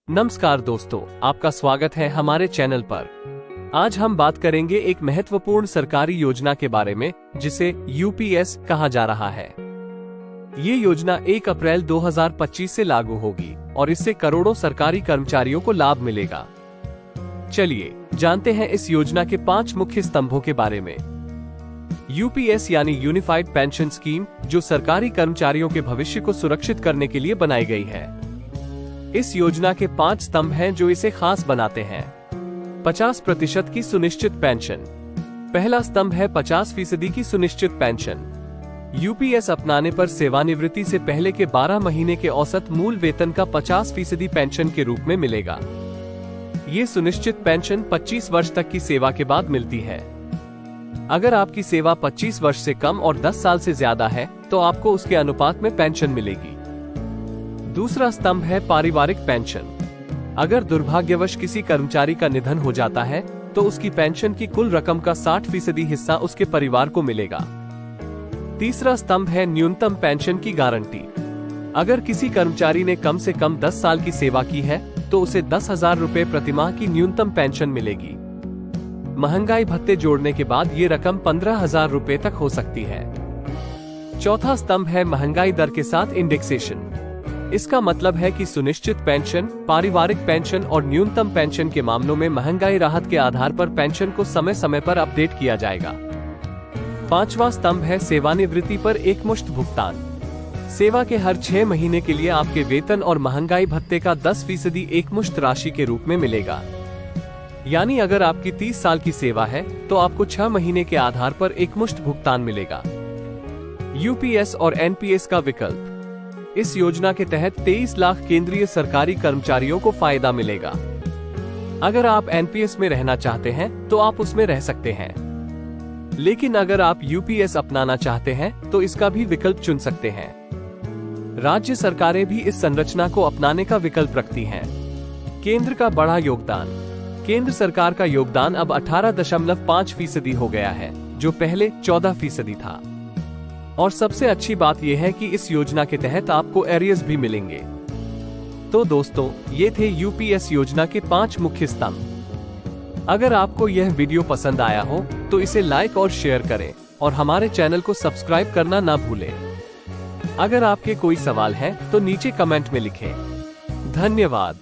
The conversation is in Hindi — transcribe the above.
नमस्कार दोस्तों, आपका स्वागत है हमारे चैनल पर। आज हम बात करेंगे एक महत्वपूर्ण सरकारी योजना के बारे में जिसे यूपीएस कहा जा रहा है। ये योजना 1 अप्रैल 2025 से लागू होगी और इससे करोड़ों सरकारी कर्मचारियों को लाभ मिलेगा। चलिए जानते हैं इस योजना के 5 मुख्य स्तंभों के बारे में। यूपीएस यानी यूनिफाइड पेंशन स्कीम, जो सरकारी कर्मचारियों के भविष्य को सुरक्षित करने के लिए बनाई गई है। इस योजना के 5 स्तंभ हैं जो इसे खास बनाते हैं। 50% की सुनिश्चित पेंशन। पहला स्तंभ है 50% की सुनिश्चित पेंशन। यूपीएस अपनाने पर सेवानिवृत्ति से पहले के 12 महीने के औसत मूल वेतन का 50% पेंशन के रूप में मिलेगा। ये सुनिश्चित पेंशन 25 वर्ष तक की सेवा के बाद मिलती है। अगर आपकी सेवा 25 वर्ष से कम और 10 साल से ज्यादा है तो आपको उसके अनुपात में पेंशन मिलेगी। दूसरा स्तंभ है पारिवारिक पेंशन। अगर दुर्भाग्यवश किसी कर्मचारी का निधन हो जाता है तो उसकी पेंशन की कुल रकम का 60% हिस्सा उसके परिवार को मिलेगा। तीसरा स्तंभ है न्यूनतम पेंशन की गारंटी। अगर किसी कर्मचारी ने कम से कम 10 साल की सेवा की है तो उसे 10,000 रुपए प्रतिमाह की न्यूनतम पेंशन मिलेगी। महंगाई भत्ते जोड़ने के बाद ये रकम 15,000 रुपए तक हो सकती है। चौथा स्तंभ है महंगाई दर के साथ इंडेक्सेशन। इसका मतलब है कि सुनिश्चित पेंशन, पारिवारिक पेंशन और न्यूनतम पेंशन के मामलों में महंगाई राहत के आधार पर पेंशन को समय समय पर अपडेट किया जाएगा। पांचवा स्तंभ है सेवानिवृत्ति पर एकमुश्त भुगतान। सेवा के हर 6 महीने के लिए आपके वेतन और महंगाई भत्ते का 10% एकमुश्त राशि के रूप में मिलेगा। यानी अगर आपकी 30 साल की सेवा है तो आपको 6 महीने के आधार पर एकमुश्त भुगतान मिलेगा। यूपीएस और एनपीएस का विकल्प। इस योजना के तहत 23 लाख केंद्रीय सरकारी कर्मचारियों को फायदा मिलेगा। अगर आप एनपीएस में रहना चाहते हैं तो आप उसमें रह सकते हैं, लेकिन अगर आप यूपीएस अपनाना चाहते हैं तो इसका भी विकल्प चुन सकते हैं। राज्य सरकारें भी इस संरचना को अपनाने का विकल्प रखती हैं। केंद्र का बड़ा योगदान। केंद्र सरकार का योगदान अब 18.5% हो गया है, जो पहले 14% था। और सबसे अच्छी बात यह है कि इस योजना के तहत आपको एरियर्स भी मिलेंगे। तो दोस्तों, ये थे यूपीएस योजना के 5 मुख्य स्तंभ। अगर आपको यह वीडियो पसंद आया हो तो इसे लाइक और शेयर करें और हमारे चैनल को सब्सक्राइब करना ना भूलें। अगर आपके कोई सवाल है तो नीचे कमेंट में लिखें। धन्यवाद।